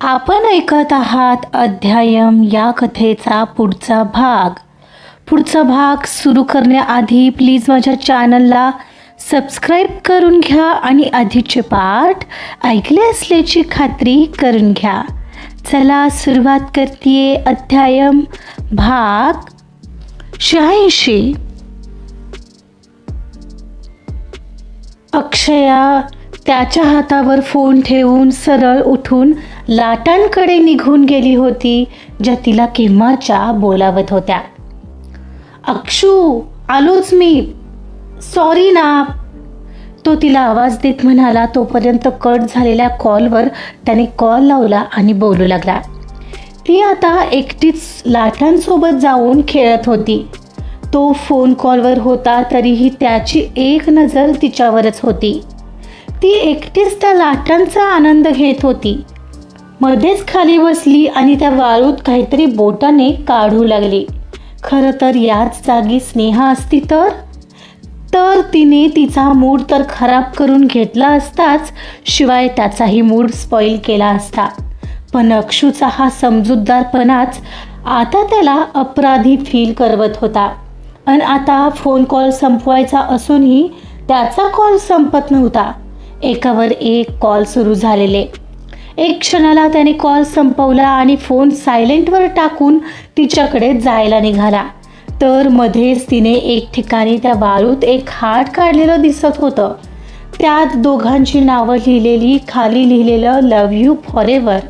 आपण ऐकत आहात अध्यायम या कथेचा पुढचा भाग सुरू करण्याआधी प्लीज माझ्या चॅनलला सबस्क्राईब करून घ्या आणि आधीचे पाठ ऐकले असल्याची खात्री करून घ्या. चला सुरुवात करते. अध्यायम भाग 86. अक्षया त्याच्या हातावर फोन ठेवून सरळ उठून लाटांकडे निघून गेली होती, ज्या तिला केव्हाच्या बोलावत होत्या. अक्षू, आलोच मी, सॉरी ना, तो तिला आवाज देत म्हणाला. तोपर्यंत कट झालेल्या कॉलवर त्याने कॉल लावला आणि बोलू लागला. ती आता एकटीच लाटांसोबत जाऊन खेळत होती. तो फोन कॉलवर होता तरीही त्याची एक नजर तिच्यावरच होती. ती एकटीच त्या लाटांचा आनंद घेत होती. मध्येच खाली बसली आणि त्या वाळूत काहीतरी बोटाने काढू लागली. खरं तर याच जागी स्नेहा असती तर तिने तिचा मूड तर खराब करून घेतला असताच, शिवाय त्याचाही मूड स्पॉइल केला असता. पण अक्षूचा हा समजूतदारपणाच आता त्याला अपराधी फील करवत होता. आणि आता फोन कॉल संपवायचा असूनही त्याचा कॉल संपत नव्हता. एकावर एक कॉल सुरू झालेले. एक क्षणाला त्याने कॉल संपवला आणि फोन सायलेंटवर टाकून तिच्याकडे जायला निघाला. तर मध्येच तिने एक ठिकाणी त्या वाळूत एक हार्ट काढलेलं दिसत होतं. त्यात दोघांची नावं लिहिलेली, खाली लिहिलेलं लव्ह यू फॉर एव्हर.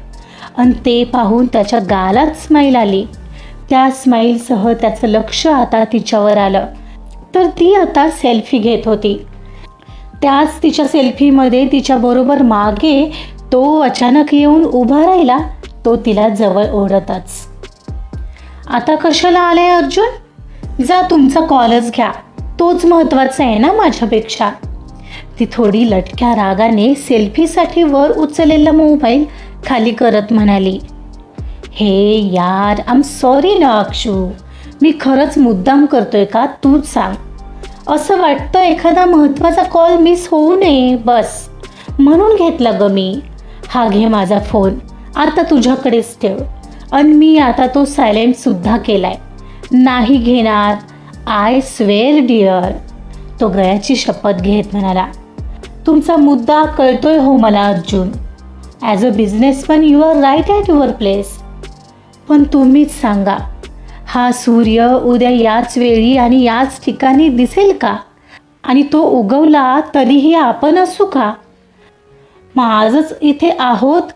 आणि ते पाहून त्याच्या गालात स्माईल आली. त्या स्माईलसह त्याचं लक्ष आता तिच्यावर आलं. तर ती आता सेल्फी घेत होती. त्याच तिच्या सेल्फीमध्ये तिच्याबरोबर मागे तो अचानक येऊन उभा राहिला. तो तिला जवळ ओढतच, आता कशाला आले अर्जुन? जा, तुमचा कॉलच घ्या, तोच महत्त्वाचा आहे ना माझ्यापेक्षा. ती थोडी लटक्या रागाने सेल्फीसाठी वर उचललेला मोबाईल खाली करत म्हणाली, हे यार, आय एम सॉरी ना अक्षू, मी खरंच मुद्दाम करतोय का तूच सांग. असं वाटतं एखादा महत्त्वाचा कॉल मिस होऊ नये बस, म्हणून घेतला ग मी. हा घे माझा फोन, आता तुझ्याकडेच ठेव. आणि मी आता तो सायलेंटसुद्धा केलाय, नाही घेणार, आय स्वेअर डिअर. तो गळ्याची शपथ घेत म्हणाला, तुमचा मुद्दा कळतोय हो मला Arjun. As a businessman you are right at your place. पण तुम्हीच सांगा, हा सूर्य उद्या याच वेळी आणि याच ठिकाणी दिसेल का? आणि तो उगवला तरीही आपण असू का? मग आजच इथे आहोत,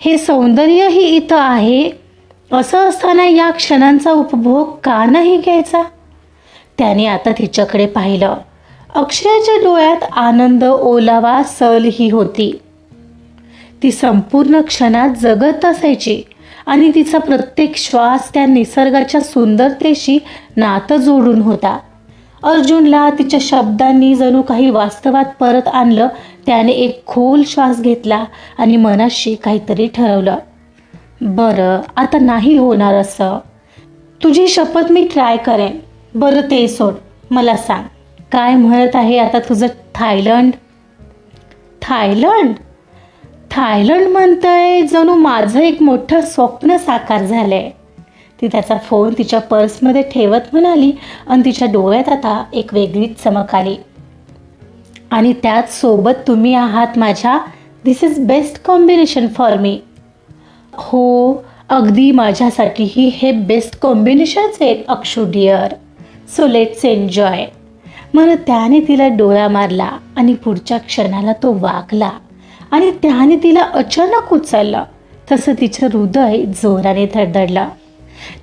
हे सौंदर्यही इथं आहे, असं असताना या क्षणांचा उपभोग का नाही घ्यायचा? त्याने आता तिच्याकडे पाहिलं. अक्षयाच्या डोळ्यात आनंद, ओलावा, सल ही होती. ती संपूर्ण क्षणात जगत असायची आणि तिचा प्रत्येक श्वास त्या निसर्गाच्या सुंदरतेशी नातं जोडून होता. अर्जुनला तिच्या शब्दांनी जणू काही वास्तवात परत आणलं. त्याने एक खोल श्वास घेतला आणि मनाशी काहीतरी ठरवलं. बरं, आता नाही होणार असं. तुझी शपथ मी ट्राय करेन. बरं ते सोड, मला सांग, काय म्हणत आहे आता तुझं थायलंड? थायलंड थायलंड म्हणतंय, जणू माझं एक मोठं स्वप्न साकार झालंय. ती त्याचा फोन तिच्या पर्समध्ये ठेवत म्हणाली. आणि तिच्या डोळ्यात आता एक वेगळीच चमक आली. आणि त्यात सोबत तुम्ही आहात माझ्या. This is best combination for me. हो, अगदी माझ्यासाठीही हे बेस्ट कॉम्बिनेशन्स आहेत Akshu dear. So let's enjoy. म्हणून त्याने तिला डोळा मारला आणि पुढच्या क्षणाला तो वाकला आणि त्याने तिला अचानक उचललं. तसं तिचं हृदय जोराने धडधडलं.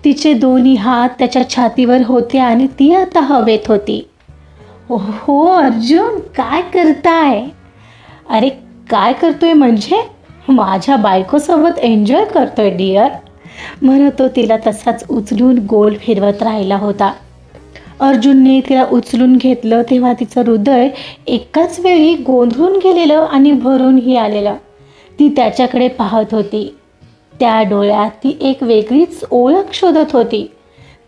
तिचे दोन्ही हात त्याच्या छातीवर होते आणि ती आता हवेत होती. हो अर्जुन, काय करताय? अरे काय करतोय म्हणजे? माझ्या बायकोसोबत एन्जॉय करतोय डिअर. म्हणत तो तिला तसाच उचलून गोल फिरवत राहिला होता. अर्जुनने तिला उचलून घेतलं तेव्हा तिचं हृदय एकाच वेळी गोंधळून गेलेलं आणि भरूनही आलेलं. ती त्याच्याकडे पाहत होती. त्या डोळ्यात ती एक वेगळीच ओळख शोधत होती.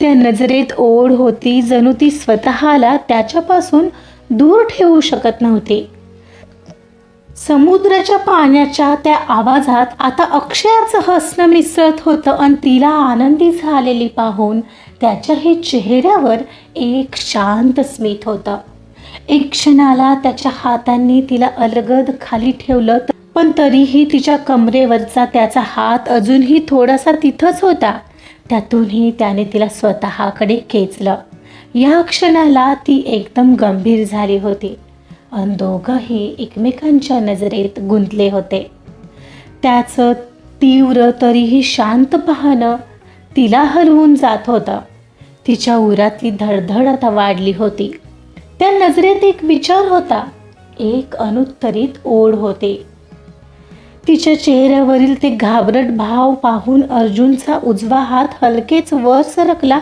त्या नजरेत ओढ होती, जणू ती स्वतःला त्याच्यापासून दूर ठेवू शकत नव्हती. समुद्राच्या पाण्याच्या त्या आवाजात आता अक्षयाचं हसणं मिसळत होतं आणि तिला आनंदी झालेली पाहून त्याच्याही चेहऱ्यावर एक शांत स्मित होतं. एक क्षणाला त्याच्या हातांनी तिला अलगद खाली ठेवलं, पण तरीही तिच्या कमरेवरचा त्याचा हात अजूनही थोडासा तिथंच होता. त्यातूनही त्याने तिला स्वतःकडे खेचलं. या क्षणाला ती एकदम गंभीर झाली होती आणि दोघंही एकमेकांच्या नजरेत गुंतले होते. त्याचं तीव्र तरीही शांत पाहणं तिला हलवून जात होतं. तिच्या उरातली धडधड आता वाढली होती. त्या नजरेत एक विचार होता, एक अनुत्तरित ओढ होती. तिच्या चेहऱ्यावरील ते घाबरट भाव पाहून अर्जुनचा उजवा हात हलकेच वर सरकला.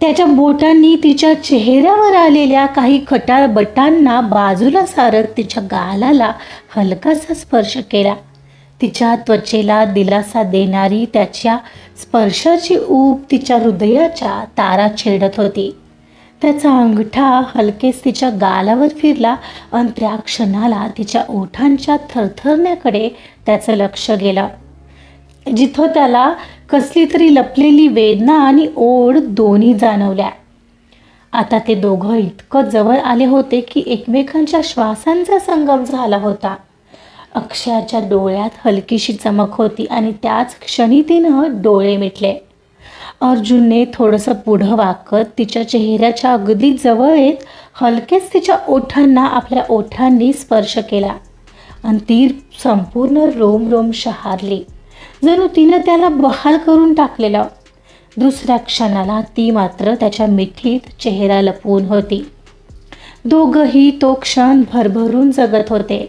त्याच्या बोटांनी तिच्या चेहऱ्यावर आलेल्या काही खटाळ बटांना बाजूला सारत तिच्या गालाला हलकासा स्पर्श केला. तिच्या त्वचेला दिलासा देणारी त्याच्या स्पर्शाची ऊब तिच्या हृदयाच्या तारा छेडत होती. त्याचा अंगठा हलकेच तिच्या गालावर फिरला आणि त्या क्षणाला तिच्या ओठांच्या थरथरण्याकडे त्याचं लक्ष गेलं, जिथं त्याला कसली तरी लपलेली वेदना आणि ओढ दोन्ही जाणवल्या. आता ते दोघं इतकं जवळ आले होते की एकमेकांच्या श्वासांचा संगम झाला होता. अक्षयाच्या डोळ्यात हलकीशी चमक होती आणि त्याच क्षणी तिनं डोळे मिटले. अर्जुनने थोडंसं पुढं वाकत तिच्या चेहऱ्याच्या अगदी जवळ येत हलकेच तिच्या ओठांना आपल्या ओठांनी स्पर्श केला आणि ती संपूर्ण रोम शहारली, जणू तिनं त्याला बहाल करून टाकलेलं. दुसऱ्या क्षणाला ती मात्र त्याच्या मिठीत चेहरा लपवून होती. दोघंही तो क्षण भरभरून जगत होते.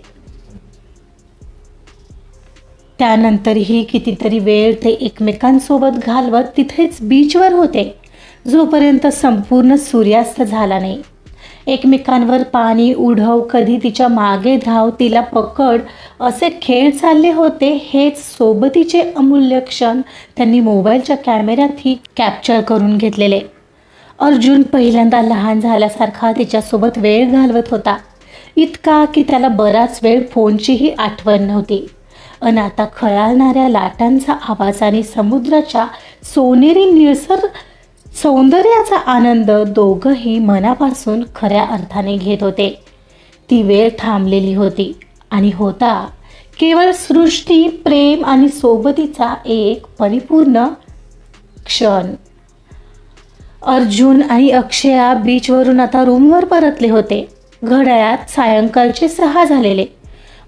त्यानंतरही कितीतरी वेळ ते एकमेकांसोबत घालवत तिथेच बीचवर होते, जोपर्यंत संपूर्ण सूर्यास्त झाला नाही. एकमेकांवर पाणी उडव, कधी तिच्या मागे धाव, तिला पकड असे खेळ चालले होते. हेच सोबतीचे अमूल्य क्षण त्यांनी मोबाईलच्या कॅमेऱ्यातही कॅप्चर करून घेतलेले. अर्जुन पहिल्यांदा लहान झाल्यासारखा तिच्यासोबत वेळ घालवत होता, इतका की त्याला बराच वेळ फोनचीही आठवण नव्हती. अन आता खळाळणाऱ्या लाटांचा आवाज आणि समुद्राच्या सोनेरी निळसर सौंदर्याचा आनंद दोघंही मनापासून खऱ्या अर्थाने घेत होते. ती वेळ थांबलेली होती आणि होता केवळ सृष्टी, प्रेम आणि सोबतीचा एक परिपूर्ण क्षण. अर्जुन आणि अक्षया बीचवरून आता रूमवर परतले होते. घड्याळात सायंकाळचे 6 झालेले.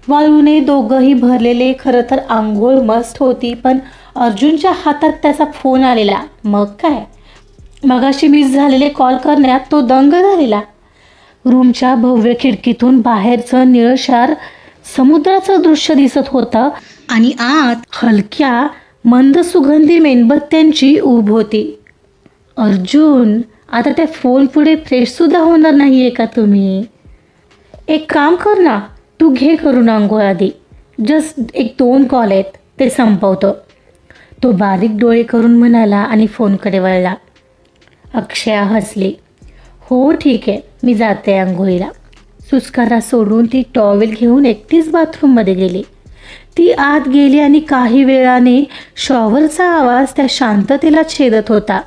वाळूने दोघंही भरलेले. खरं तर आंघोळ मस्त होती, पण अर्जुनच्या हातात त्याचा फोन आलेला. मग काय, मगाशी मिस झालेले कॉल करण्यात तो दंग झालेला. रूमच्या भव्य खिडकीतून बाहेरचं निळशार समुद्राचं दृश्य दिसत होतं आणि आत हलक्या मंद सुगंधी मेणबत्त्यांची ऊब होती. अर्जुन, आता त्या फोन पुढे फ्रेशसुद्धा होणार नाही आहे का तुम्ही? एक काम कर ना, तू घे करून अंघोळ आधी. जस्ट 1-2 कॉल आहेत, ते संपवतो. तो बारीक डोळे करून म्हणाला आणि फोनकडे वळला. अक्षया हसली. हो ठीक आहे, मी जाते अंघोळीला. सुस्कारा सोडून ती टॉवेल घेऊन एकटीच बाथरूममध्ये गेली. ती आत गेली आणि काही वेळाने शॉवरचा आवाज त्या शांततेला छेदत होता.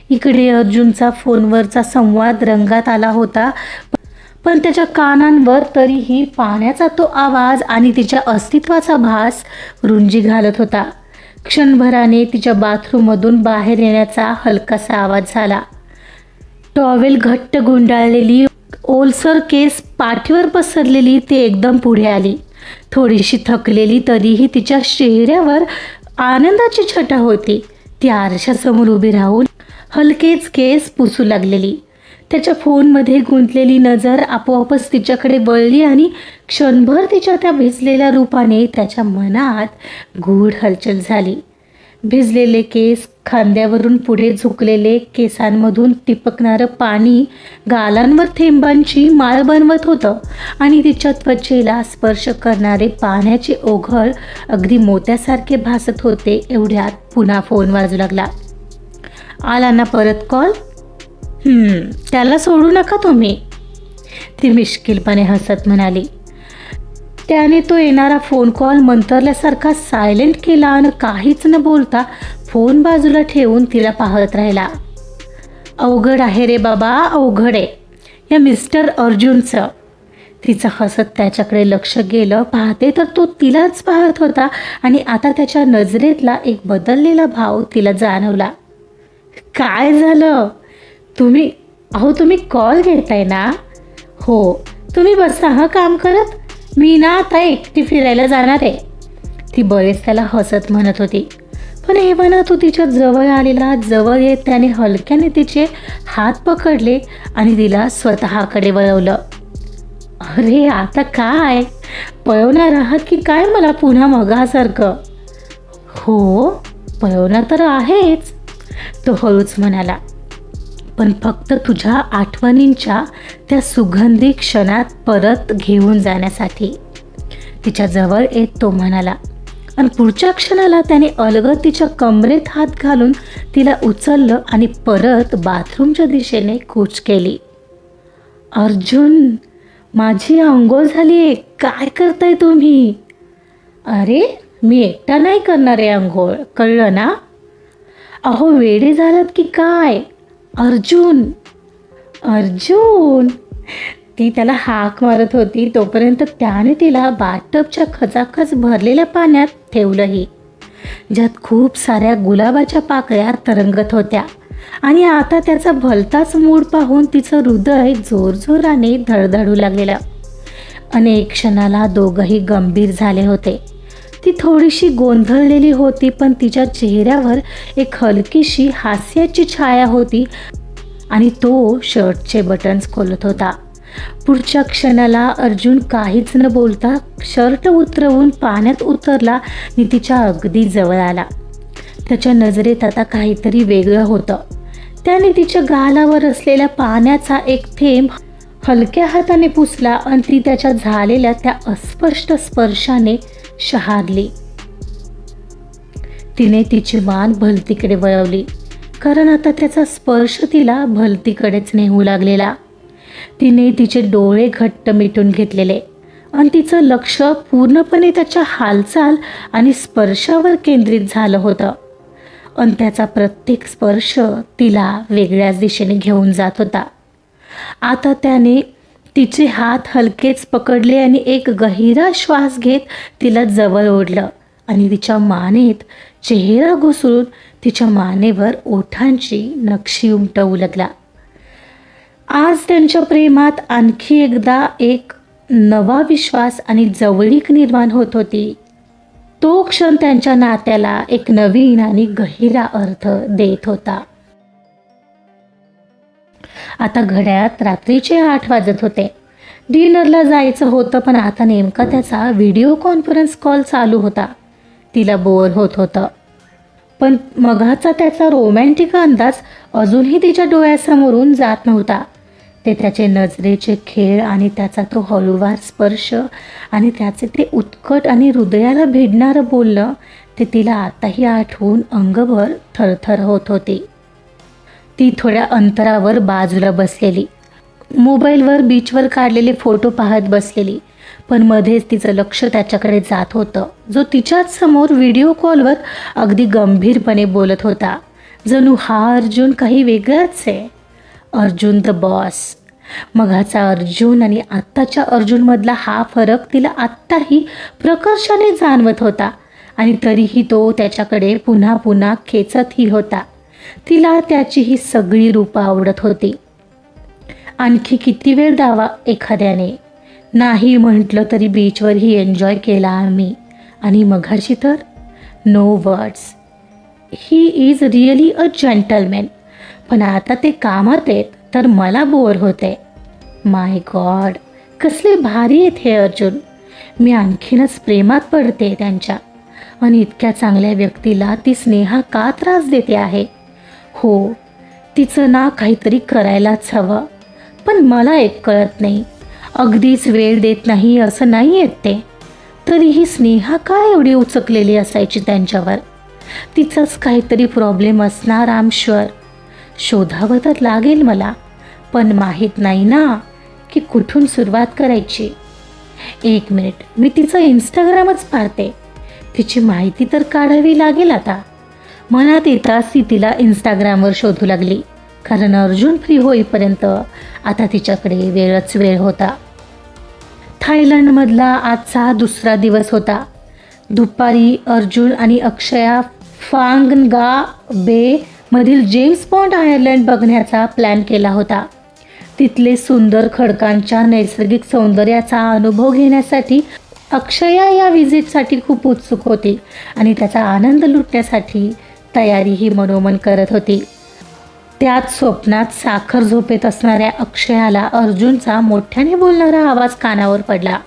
इकडे अर्जुनचा फोनवरचा संवाद रंगात आला होता, पण त्याच्या कानांवर तरीही पाण्याचा तो आवाज आणि तिच्या अस्तित्वाचा भास रुंजी घालत होता. क्षणभराने तिच्या बाथरूममधून बाहेर येण्याचा हलकासा आवाज झाला. टॉवेल घट्ट गुंडाळलेली, ओलसर केस पाठीवर पसरलेली ती एकदम पुढे आली. थोडीशी थकलेली, तरीही तिच्या चेहऱ्यावर आनंदाची छटा होती. ती आरशासमोर उभी राहून हलकेच केस पुसू लागलेली. त्याच्या फोनमध्ये गुंतलेली नजर आपोआपच तिच्याकडे वळली आणि क्षणभर तिच्या त्या भिजलेल्या रूपाने त्याच्या मनात गूढ हलचल झाली. भिजलेले केस, खांद्यावरून पुढे झुकलेले, केसांमधून टिपकणारं पाणी गालांवर थेंबांची माळ बनवत होतं आणि तिच्या त्वचेला स्पर्श करणारे पाण्याचे ओघळ अगदी मोत्यासारखे भासत होते. एवढ्यात पुन्हा फोन वाजू लागला. आला ना परत कॉल? त्याला सोडू नका तुम्ही, ती मिश्किलपणे हसत म्हणाली. त्याने तो येणारा फोन कॉल मंतरल्यासारखा सायलेंट केला आणि काहीच न बोलता फोन बाजूला ठेवून तिला पाहत राहिला. अवघड आहे रे बाबा, अवघड आहे या मिस्टर अर्जुनचं. तिचं हसत त्याच्याकडे लक्ष गेलं. पाहते तर तो तिलाच पाहत होता आणि आता त्याच्या नजरेतला एक बदललेला भाव तिला जाणवला. काय झालं? तुम्ही कॉल घेताय ना? हो, तुम्ही बसा हा काम करत, मी ना आता एकटी फिरायला जाणार आहे, ती बरेच त्याला हसत म्हणत होती. पण हे म्हणत तो तिच्या जवळ आलेला. जवळ येत त्याने हलक्याने तिचे हात पकडले आणि तिला स्वतःकडे वळवलं. अरे आता काय, पळवणार आहात की काय मला पुन्हा मगासारखं? हो, पळवणार तर आहेच, तो हळूच म्हणाला, पण फक्त तुझ्या आठवणींच्या त्या सुगंधी क्षणात परत घेऊन जाण्यासाठी. तिच्या जवळ येत तो म्हणाला आणि पुढच्या क्षणाला त्याने अलगद तिच्या कमरेत हात घालून तिला उचललं आणि परत बाथरूमच्या दिशेने कूच केली. अर्जुन, माझी अंघोळ झाली आहे, काय करताय तुम्ही? अरे मी एकटा नाही करणार आहे अंघोळ, कळलं ना? अहो वेडे झालात की काय? अर्जुन, अर्जुन, ती त्याला हाक मारत होती. तोपर्यंत त्याने तिला बाथटबच्या खचाखच भरलेल्या पाण्यात ठेवलंही, ज्यात खूप साऱ्या गुलाबाच्या पाकळ्या तरंगत होत्या. आणि आता त्याचा भलताच मूड पाहून तिचं हृदय जोरजोराने धडधडू लागलेलं. अनेक क्षणाला दोघंही गंभीर झाले होते. ती थोडीशी गोंधळलेली होती, पण तिच्या चेहऱ्यावर एक हलकीशी हास्याची छाया होती आणि तो शर्टचे बटन्स खोलत होता. पुढच्या क्षणाला अर्जुन काहीच न बोलता शर्ट उतरवून पाण्यात उतरला आणि तिच्या अगदी जवळ आला. त्याच्या नजरेत आता काहीतरी वेगळं होतं. त्याने तिच्या गालावर असलेल्या पाण्याचा एक थेंब हलक्या हाताने पुसला आणि ती त्याच्या झालेल्या त्या अस्पष्ट स्पर्शाने शहारली. तिने तिची मान भलतीकडे वळवली, कारण आता त्याचा स्पर्श तिला भलतीकडेच नेऊ लागलेला. तिने तिचे डोळे घट्ट मिटून घेतलेले आणि तिचं लक्ष पूर्णपणे त्याच्या हालचाल आणि स्पर्शावर केंद्रित झालं होतं. आणि त्याचा प्रत्येक स्पर्श तिला वेगळ्याच दिशेने घेऊन जात होता. आता त्याने तिचे हात हलकेच पकडले आणि एक गहिरा श्वास घेत तिला जवळ ओढलं आणि तिच्या मानेत चेहरा घुसळून तिच्या मानेवर ओठांची नक्षी उमटवू लागला. आज त्यांच्या प्रेमात आणखी एकदा एक नवा विश्वास आणि जवळीक निर्माण होत होती. तो क्षण त्यांच्या नात्याला एक नवीन आणि गहिरा अर्थ देत होता. आता घड्याळात रात्रीचे 8 वाजत होते. डिनरला जायचं होतं, पण आता नेमका त्याचा व्हिडिओ कॉन्फरन्स कॉल चालू होता. तिला बोर होत होतं, पण मगाचा त्याचा रोमॅन्टिक अंदाज अजूनही तिच्या डोळ्यासमोरून जात नव्हता. ते त्याचे नजरेचे खेळ आणि त्याचा तो हळूवार स्पर्श आणि त्याचे ते उत्कट आणि हृदयाला भिडणारं बोलणं, ते तिला आताही आठवून अंगभर थरथर होत होती. ती थोड्या अंतरावर बाजूला बसलेली, मोबाईलवर बीचवर काढलेले फोटो पाहत बसलेली, पण मध्येच तिचं लक्ष त्याच्याकडे जात होतं, जो तिच्याच समोर व्हिडिओ कॉलवर अगदी गंभीरपणे बोलत होता. जणू हा अर्जुन काही वेगळाच आहे. Arjun the boss. मघाचा अर्जुन आणि आत्ताच्या अर्जुनमधला हा फरक तिला आत्ताही प्रकर्षाने जाणवत होता आणि तरीही तो त्याच्याकडे पुन्हा पुन्हा खेचतही होता. तिला त्याची ही सगळी रूपं आवडत होती. आणखी किती वेळ द्यावा एखाद्याने? नाही म्हटलं तरी बीचवरही एन्जॉय केला आम्ही, आणि मघाशी तर no words. He is really a gentleman. पण आता ते कामात आहेत तर मला बोर होते. माय गॉड, कसले भारी आहेत हे अर्जुन. मी आणखीनच प्रेमात पडते त्यांच्या. आणि इतक्या चांगल्या व्यक्तीला ती स्नेहा का त्रास देते आहे? हो, तिचं ना काहीतरी करायलाच हवं, पण मला एक कळत नाही. अगदीच वेळ देत नाही असं नाही आहेत ते, तरीही स्नेहा काय एवढी उचकलेली असायची त्यांच्यावर? तिचाच काहीतरी प्रॉब्लेम असणार, आय एम शुअर. शोधावं तर लागेल मला, पण माहीत नाही ना की कुठून सुरुवात करायची. 1 मिनिट, मी तिचं इंस्टाग्रामच पाहते. तिची माहिती तर काढावी लागेल आता. मनात येताच ती तिला इंस्टाग्रामवर शोधू लागली, कारण अर्जुन फ्री होईपर्यंत आता तिच्याकडे वेळच वेळ होता. थायलंडमधला आजचा दुसरा दिवस होता. दुपारी अर्जुन आणि अक्षया फांग बे मधील जेम्स बॉन्ड आयलंड बघण्याचा प्लॅन केला होता. तिथले सुंदर खडकांच्या नैसर्गिक सौंदर्याचा अनुभव घेण्यासाठी अक्षया या व्हिजिटसाठी खूप उत्सुक होती आणि त्याचा आनंद लुटण्यासाठी तयारीही मनोमन करत होती. त्याच स्वप्नात साखर झोपेत असणाऱ्या अक्षयाला अर्जुनचा मोठ्याने बोलणारा आवाज कानावर पडला.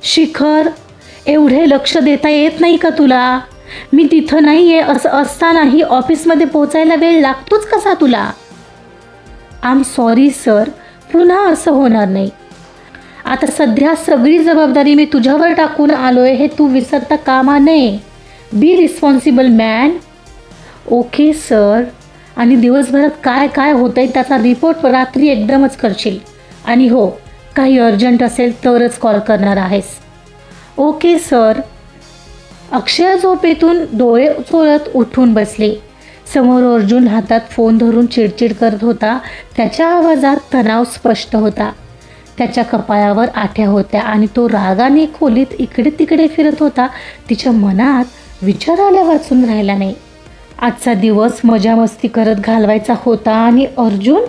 शिखर, एवढे लक्ष देता येत नाही का तुला? मी तिथं नाही आहे असं असतानाही ऑफिसमध्ये पोचायला वेळ लागतोच कसा तुला? आय एम सॉरी सर, पुन्हा असं होणार नाही. आता सध्या सगळी जबाबदारी मी तुझ्यावर टाकून आलोय हे तू विसरता कामा नये. Be responsible man. Okay sir. आणि दिवसभरात काय काय होतंय त्याचा रिपोर्ट रात्री एकदमच करशील. आणि हो, काही अर्जंट असेल तरच कॉल करणार आहेस. Okay sir. अक्षय झोपेतून डोळे चोळत उठून बसले. समोर अर्जुन हातात फोन धरून चिडचिड करत होता. त्याच्या आवाजात तणाव स्पष्ट होता. त्याच्या कपाळावर आठ्या होत्या आणि तो रागाने खोलीत इकडे तिकडे फिरत होता. तिच्या मनात विचार आल्या वाचून राहिला नाही. आजचा दिवस मजा मस्ती करत घालवायचा होता आणि अर्जुन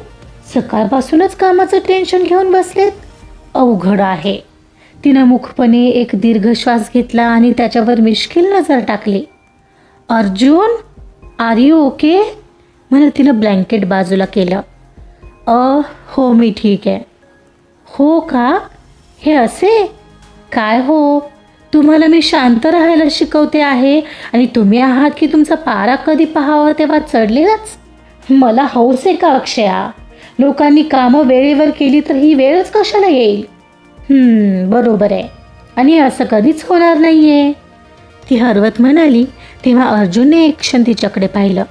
सकाळपासूनच कामाचं टेन्शन घेऊन बसलेत. अवघड आहे. तिनं मुखपणे एक दीर्घ श्वास घेतला आणि त्याच्यावर मिश्किल नजर टाकली. Arjun, are you okay? म्हणून तिनं ब्लँकेट बाजूला केलं. हो मी ठीक आहे. हो का? हे असे काय हो? तुम्हाला मी शांत राहायला शिकवते आहे आणि तुम्ही आहात की तुमचा पारा कधी पाहावा तेव्हा चढलेलाच. मला हौस आहे का अक्षया? लोकांनी कामं वेळेवर केली तर ही वेळच कशाला येईल? बरोबर आहे. आणि असं कधीच होणार नाही आहे, ती हरवत म्हणाली. तेव्हा अर्जुनने एक क्षण तिच्याकडे पाहिलं.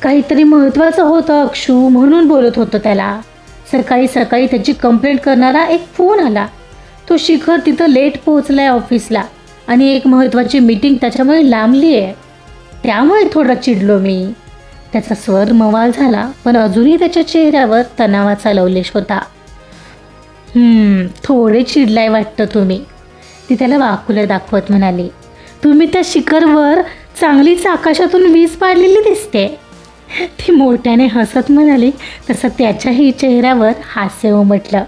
काहीतरी महत्त्वाचं होतं अक्षू, म्हणून बोलत होतं त्याला. सकाळी सकाळी त्याची कंप्लेंट करणारा एक फोन आला. तो शिखर तिथं लेट पोहोचलाय ऑफिसला आणि एक महत्त्वाची मीटिंग त्याच्यामुळे लांबली आहे. त्यामुळे थोडा चिडलो मी. त्याचा स्वर मवाल झाला, पण अजूनही त्याच्या चेहऱ्यावर तणावाचा लवलेश होता. थोडे चिडलाय वाटतं तुम्ही, ती त्याला वाकुलं दाखवत म्हणाली. तुम्ही त्या शिखरवर चांगलीच आकाशातून वीज पाडलेली दिसते, ती मोठ्याने हसत म्हणाली. तसं त्याच्याही चेहऱ्यावर हास्य उमटलं.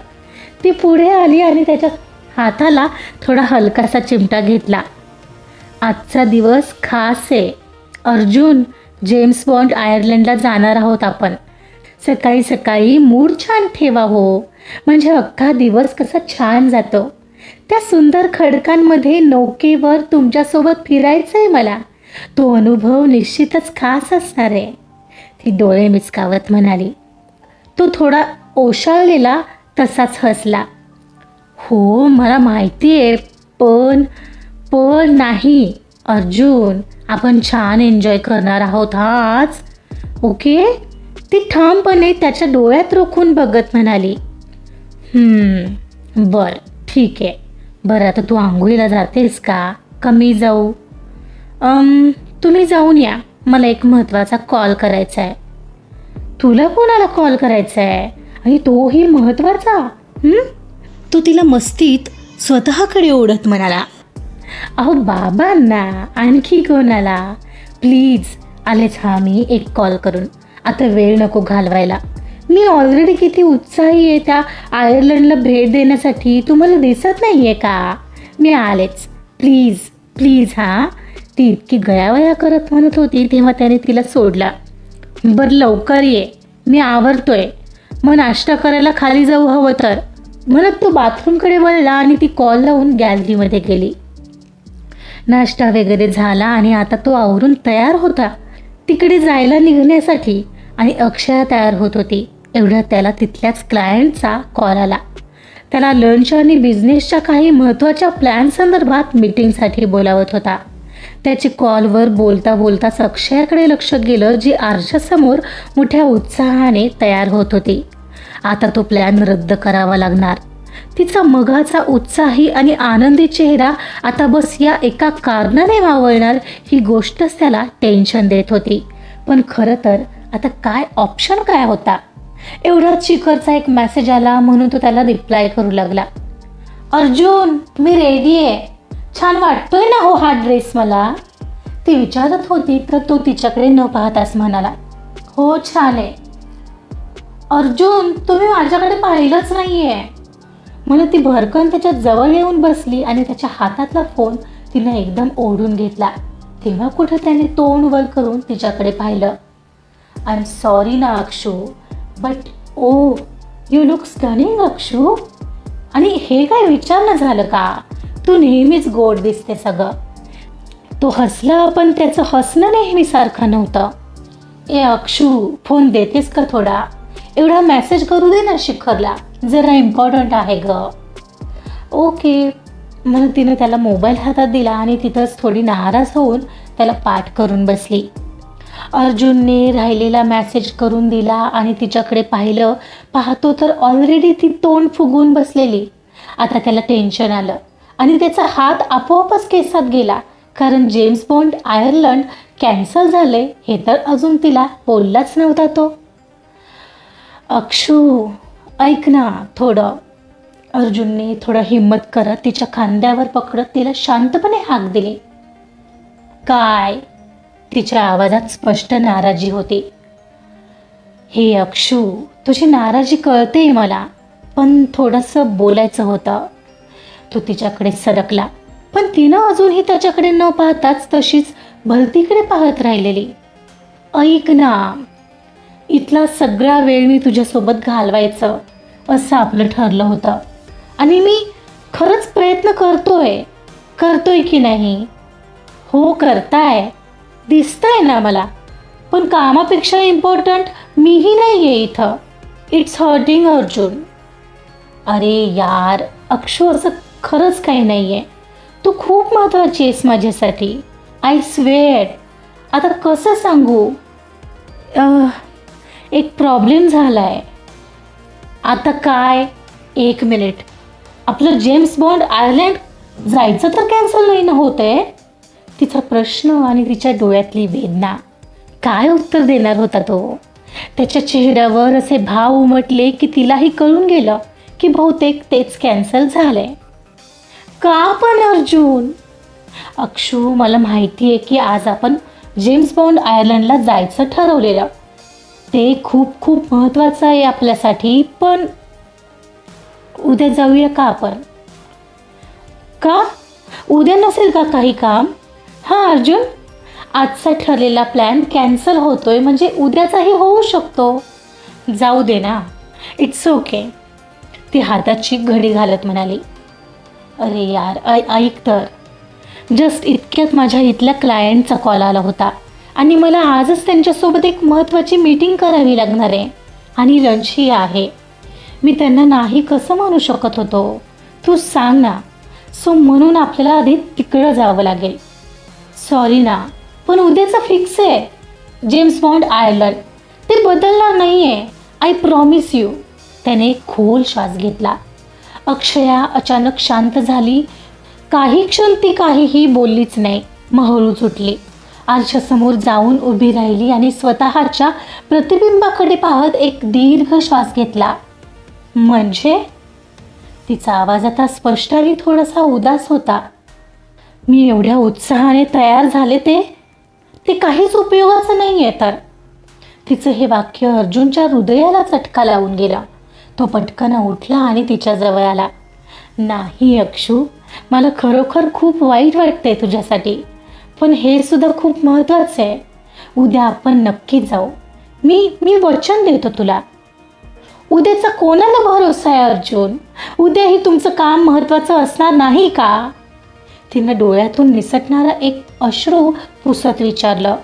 ती पुढे आली आणि त्याच्या हाताला थोडा हलकासा चिमटा घेतला. आजचा दिवस खास आहे अर्जुन. जेम्स बॉन्ड आयर्लंडला जाणार आहोत आपण. सकाळी सकाळी मूड छान ठेवा हो, म्हणजे अख्खा दिवस कसा छान जातो. त्या सुंदर खडकांमध्ये नौकेवर तुमच्यासोबत फिरायचं आहे मला. तो अनुभव निश्चितच खास असणार आहे, ती डोळे मिचकावत म्हणाली. तो थोडा ओशाळलेला तसाच हसला. हो मला माहिती आहे, पण नाही अर्जुन, आपण छान एन्जॉय करणार आहोत आज. ओके? ती ठामपणे त्याच्या डोळ्यात रोखून बघत म्हणाली. बरं ठीक आहे. बरं आता तू आंघोळीला जातेस का मी जाऊ? तुम्ही जाऊन या, मला एक महत्त्वाचा कॉल करायचा आहे. तुला कोणाला कॉल करायचा आहे आणि तोही महत्त्वाचा? तो तिला मस्तीत स्वतःकडे ओढत म्हणाला. अहो बाबांना, आणखी कोणाला? प्लीज आलेच मी एक कॉल करून. आता वेळ नको घालवायला. मी ऑलरेडी किती उत्साही आहे त्या आयर्लंडला भेट देण्यासाठी, तुम्हाला दिसत नाही आहे का? मी आलेच, प्लीज प्लीज. ती इतकी गयावया करत म्हणत होती तेव्हा त्याने तिला सोडला. बरं लवकर ये, मी आवरतोय. मग नाश्ता करायला खाली जाऊ हवं तर, म्हणत तो बाथरूमकडे वळला आणि ती कॉल लावून गॅलरीमध्ये गेली. नाश्ता वगैरे झाला आणि आता तो आवरून तयार होता तिकडे जायला निघण्यासाठी आणि अक्षया तयार होत होती. एवढ्यात त्याला तिथल्याच क्लायंटचा कॉल आला. त्याला लंच आणि बिझनेसच्या काही महत्त्वाच्या प्लॅन संदर्भात मीटिंगसाठी बोलावत होता. त्याची कॉलवर बोलता बोलताच अक्षयाकडे लक्ष गेलं, जी आरशासमोर मोठ्या उत्साहाने तयार होत होती. आता तो प्लॅन रद्द करावा लागणार. तिचा मघाचा उत्साही आणि आनंदी चेहरा आता बस या एका कारणाने मावळणार ही गोष्टच त्याला टेन्शन देत होती. पण खरं तर आता काय ऑप्शन काय होता? एवढाच शिखरचा एक मेसेज आला म्हणून तो त्याला रिप्लाय करू लागला. अर्जुन, मी रेडी आहे. छान वाटतोय ना हो हा ड्रेस मला? ती विचारत होती तर तो तिच्याकडे न पाहताच म्हणाला, हो छान आहे. अर्जुन, तुम्ही माझ्याकडे पाहिलंच नाहीये. म्हणून ती भरकन त्याच्या जवळ येऊन बसली आणि त्याच्या हातातला फोन तिने एकदम ओढून घेतला. तेव्हा कुठं त्याने तोंड वर करून तिच्याकडे पाहिलं. आय एम सॉरी ना Akshu, but oh you look stunning Akshu. आणि हे काय विचारणं झालं का? तू नेहमीच गोड दिसते सगळं. तो हसला पण त्याचं हसणं नेहमीसारखं नव्हतं. ए अक्षू, फोन देतेस का थोडा? एवढा मेसेज करू दे ना शिखरला, जरा इम्पॉर्टंट आहे ग. ओके म्हणून तिने त्याला मोबाईल हातात दिला आणि तिथंच थोडी नाराज होऊन त्याला पाठ करून बसली. अर्जुनने राहिलेला मेसेज करून दिला आणि तिच्याकडे पाहतो तर ऑलरेडी ती तोंड फुगून बसलेली. आता त्याला टेन्शन आलं आणि त्याचा हात आपोआपच केसात गेला, कारण जेम्स बॉन्ड आयर्लंड कॅन्सल झाले हे तर अजून तिला बोललाच नव्हता तो. अक्षू ऐक ना थोडं. अर्जुनने थोडं हिम्मत करत तिच्या खांद्यावर पकडत तिला शांतपणे हाक दिली. काय? तिच्या आवाजात स्पष्ट नाराजी होती. हे अक्षू, तुझी नाराजी कळते मला, पण थोडंसं बोलायचं होतं. तो तिच्याकडे सरकला पण तिनं अजूनही त्याच्याकडे न पाहताच तशीच भलतीकडे पाहत राहिलेली. ऐक ना, इथला सगळा वेळ मी तुझ्यासोबत घालवायचं असं आपलं ठरलं होतं आणि मी खरंच प्रयत्न करतोय की नाही? हो करताय, दिसतंय ना मला. पण कामापेक्षा इम्पॉर्टंट मीही नाही आहे इथं. It's hurting Arjun. अरे यार अक्षू, असं खरंच काही नाही आहे. तू खूप महत्त्वाची आहेस माझ्यासाठी. I swear. आता कसं सांगू? एक प्रॉब्लेम झाला आहे. आता काय? 1 मिनिट. आपलं जेम्स बॉन्ड आयर्लंड जायचं तर कॅन्सल नाही ना होत आहे? तिचा प्रश्न आणि तिच्या डोळ्यातली वेदना. काय उत्तर देणार होता तो? त्याच्या चेहऱ्यावर असे भाव उमटले की तिलाही कळून गेलं की बहुतेक तेच कॅन्सल झाले. का पण अर्जुन? अक्षू, मला माहिती आहे की आज आपण जेम्स बॉन्ड आयर्लंडला जायचं ठरवलेलं. ते खूप खूप महत्त्वाचं आहे आपल्यासाठी. पण उद्या जाऊया का आपण? का? उद्या नसेल का काही काम? हां अर्जुन, आजचा ठरलेला प्लॅन कॅन्सल होतोय म्हणजे उद्याचाही होऊ शकतो. जाऊ दे ना. It's okay. ती हाताची घडी घालत म्हणाली. अरे यार ऐक तर, जस्ट इतक्यात माझ्या इथल्या क्लायंटचा कॉल आला होता आणि मला आजच त्यांच्यासोबत एक महत्त्वाची मीटिंग करावी लागणार आहे आणि लंचही आहे. मी त्यांना नाही कसं म्हणू शकत होतो? तू सांग ना. सो म्हणून आपल्याला आधी तिकडं जावं लागेल. सॉरी ना, पण उद्याचं फिक्स आहे. जेम्स बॉन्ड आयर्लंड ते बदलणार नाही आहे. I promise you. त्याने खोल श्वास घेतला. अक्षया अचानक शांत झाली. काही क्षण ती काहीही बोललीच नाही. महळूच उठली. आरशासमोर जाऊन उभी राहिली आणि स्वतःच्या प्रतिबिंबाकडे पाहत एक दीर्घ श्वास घेतला. म्हणजे? तिचा आवाज आता स्पष्ट आणि थोडासा उदास होता. मी एवढ्या उत्साहाने तयार झाले ते काहीच उपयोगाचं नाही आहे तर. तिचं हे वाक्य अर्जुनच्या हृदयाला चटका लावून गेला. तो पटकन उठला आणि तिच्याजवळ आला. नाही अक्षू, मला खरोखर खूप वाईट वाटतंय तुझ्यासाठी, पण हे सुद्धा खूप महत्त्वाचं आहे. उद्या आपण नक्की जाऊ. मी वचन देतो तुला. उद्याचा कोणाला भरोसा आहे अर्जुन? उद्याही तुमचं काम महत्त्वाचं असणार नाही का? तिनं डोळ्यातून निसटणारा एक अश्रू पुसत विचारलं.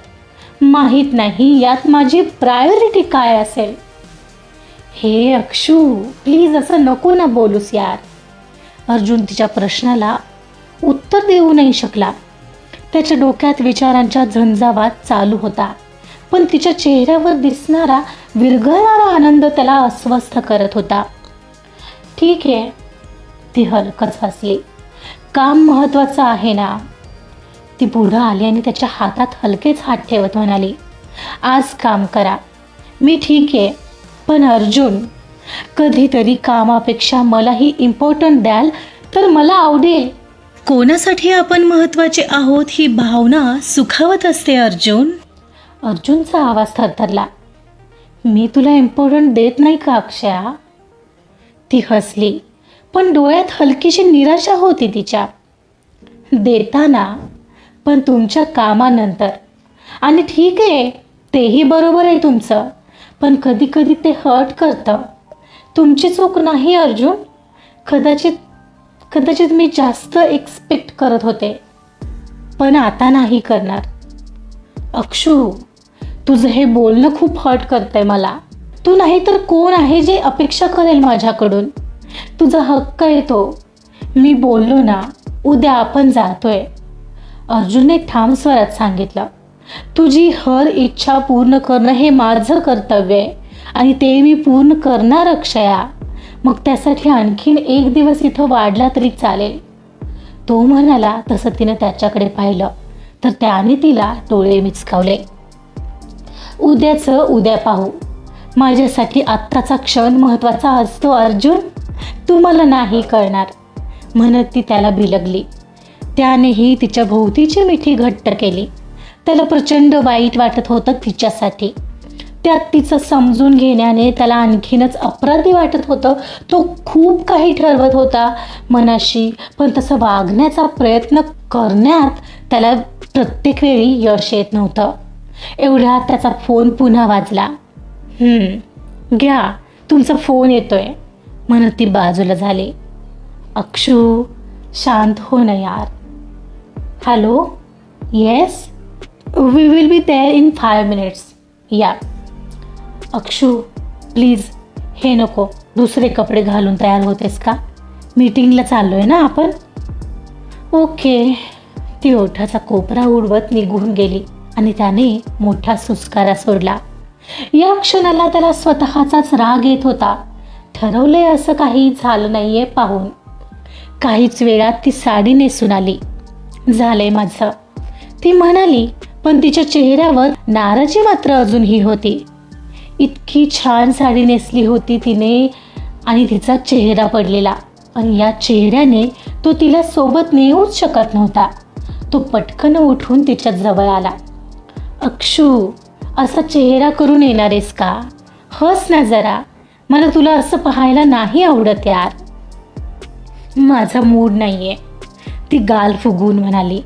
माहीत नाही यात माझी प्रायोरिटी काय असेल. हे अक्षू, प्लीज असं नको ना बोलूस यार. अर्जुन तिच्या प्रश्नाला उत्तर देऊ नाही शकला. त्याच्या डोक्यात विचारांचा झंझावात चालू होता, पण तिच्या चेहऱ्यावर दिसणारा विरघळणारा आनंद त्याला अस्वस्थ करत होता. ठीक आहे, ती हलकच हसली. काम महत्त्वाचं आहे ना. ती पुढं आली आणि त्याच्या हातात हलकेच हात ठेवत म्हणाली, आज काम करा, मी ठीक आहे, पण अर्जुन, कधीतरी कामापेक्षा मलाही इम्पॉर्टंट द्याल तर मला आवडेल. कोणासाठी आपण महत्त्वाचे आहोत ही भावना सुखावत असते अर्जुन. अर्जुनचा आवाज थरथरला. मी तुला इम्पॉर्टंट देत नाही का अक्षया? ती हसली, पण डोळ्यात हलकीशी निराशा होती तिच्या. देताना, पण तुमच्या कामानंतर. आणि ठीक आहे, तेही बरोबर आहे तुमचं, पण कधी कधी ते हर्ट करतं. तुमची चूक नाही अर्जुन. कदाचित मी जास्त एक्सपेक्ट करत होते, पण आता नाही करणार. अक्षू, तुझं हे बोलणं खूप हर्ट करतंय मला. तू नाही तर कोण आहे जे अपेक्षा करेल माझ्याकडून? तुझा हक्क आहे तो. मी बोललो ना, उद्या आपण जातोय. अर्जुनने ठाम स्वरात सांगितलं. तुझी हर इच्छा पूर्ण करणं हे माझं कर्तव्य आहे आणि ते मी पूर्ण करणार अक्षया. मग त्यासाठी आणखीन 1 दिवस इथं वाढला तरी चालेल. तो म्हणाला तसं तिनं त्याच्याकडे पाहिलं तर त्याने तिला डोळे मिचकावले. उद्याचं उद्या पाहू. माझ्यासाठी आत्ताचा क्षण महत्त्वाचा असतो अर्जुन. तू मला नाही कळणार, म्हणत ती त्याला बिलगली. त्यानेही तिच्या भोवतीची मिठी घट्ट केली. त्याला प्रचंड वाईट वाटत होतं तिच्यासाठी. त्यात तिचं समजून घेण्याने त्याला आणखीनच अपराधी वाटत होतं. तो खूप काही ठरवत होता मनाशी, पण तसं वागण्याचा प्रयत्न करण्यात त्याला प्रत्येक वेळी यश येत नव्हतं. एवढ्यात त्याचा फोन पुन्हा वाजला. घ्या, तुमचा फोन येतोय, म्हणत ती बाजूला झाली. अक्षू, शांत हो ना यार. Hello, yes, we will be there in 5 minutes. या. अक्षू, प्लीज हे नको. दुसरे कपडे घालून तयार होतेस का? मीटिंगला चाललो आहे ना आपण. ओके. ती ओठाचा कोपरा उडवत निघून गेली आणि त्याने मोठा सुस्कारा सोडला. या क्षणाला त्याला स्वतःचाच राग येत होता. ठरवले असं काही झालं नाहीये पाहून. काहीच वेळात ती साडी नेसून आली. झालंय माझं, ती म्हणाली, पण तिच्या चेहऱ्यावर नाराजी मात्र अजूनही होती. इतकी छान साडी नेसली होती तिने आणि तिचा चेहरा पडलेला, आणि या चेहऱ्याने तो तिला सोबत नेऊच शकत नव्हता. तो पटकन उठून तिच्या जवळ आला. अक्षू, असा चेहरा करून येणारेस का? हस ना जरा. मला तुला असं पाहायला नाही आवडत यार. माझा मूड नाहीये, ती गाल फुगवून म्हणाली.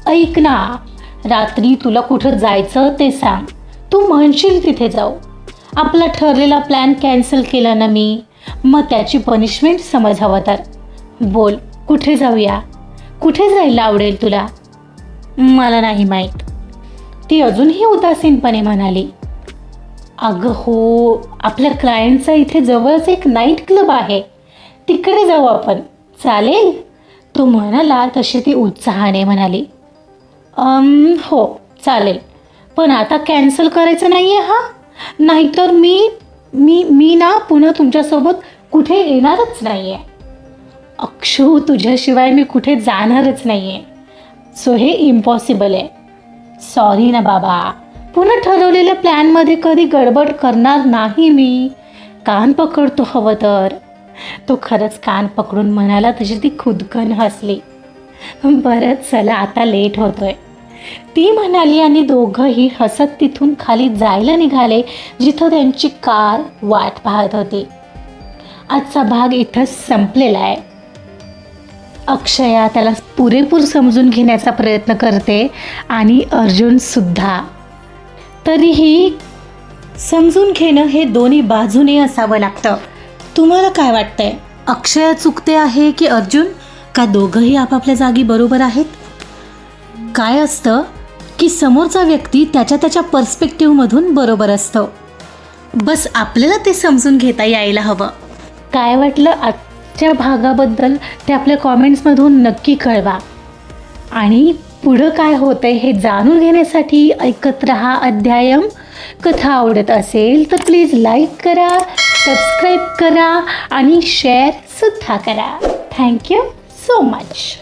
ऐक ना, रात्री तुला कुठं जायचं ते सांग. तू म्हणशील तिथे जाऊ. आपला ठरलेला प्लॅन कॅन्सल केला ना मी, मग त्याची पनिशमेंट समज हवं तर. बोल, कुठे जाऊया? कुठे जायला आवडेल तुला? मला नाही माहीत, ती अजूनही उदासीनपणे म्हणाली. अगं हो, आपल्या क्लायंटचा इथे जवळच एक नाईट क्लब आहे, तिकडे जाऊ आपण. चालेल? तो म्हणाला तशी ती उत्साहाने म्हणाली. हो चालेल, पण आता कॅन्सल करायचं नाही आहे हां, नाहीतर मी ना पुन्हा तुमच्यासोबत कुठे येणारच नाही आहे. अक्षू, तुझ्याशिवाय मी कुठे जाणारच नाही आहे, सो हे इम्पॉसिबल आहे. सॉरी ना बाबा, पुन्हा ठरवलेल्या प्लॅनमध्ये कधी गडबड करणार नाही मी. कान पकडतो हवं तर. तो खरंच कान पकडून म्हणाला तशी ती खुदकन हसली. बरं चला, आता लेट होतोय, ती म्हणाली आणि दोघंही हसत तिथून खाली जायला निघाले जिथं त्यांची कार वाट पाहत होती. आजचा भाग इथंच संपलेला आहे. अक्षया त्याला पुरेपूर समजून घेण्याचा प्रयत्न करते आणि अर्जुनसुद्धा. तरीही समजून घेणं हे दोन्ही बाजूने असावं लागतं. तुम्हाला काय वाटतंय? अक्षया चुकते आहे की अर्जुन? का दोघंही आपापल्या जागी बरोबर आहेत? काय असतं की समोरचा व्यक्ती त्याच्या पर्स्पेक्टिव्हमधून बरोबर असतो. बस आपल्याला ते समजून घेता यायला हवं. काय वाटलं आजच्या भागाबद्दल ते आपल्या कॉमेंट्समधून नक्की कळवा. आणि पुढं काय होतंय हे जाणून घेण्यासाठी ऐकत रहा अध्यायम. कथा आवडत असेल तर प्लीज लाईक करा, सबस्क्राईब करा आणि शेअरसुद्धा करा. Thank you so much.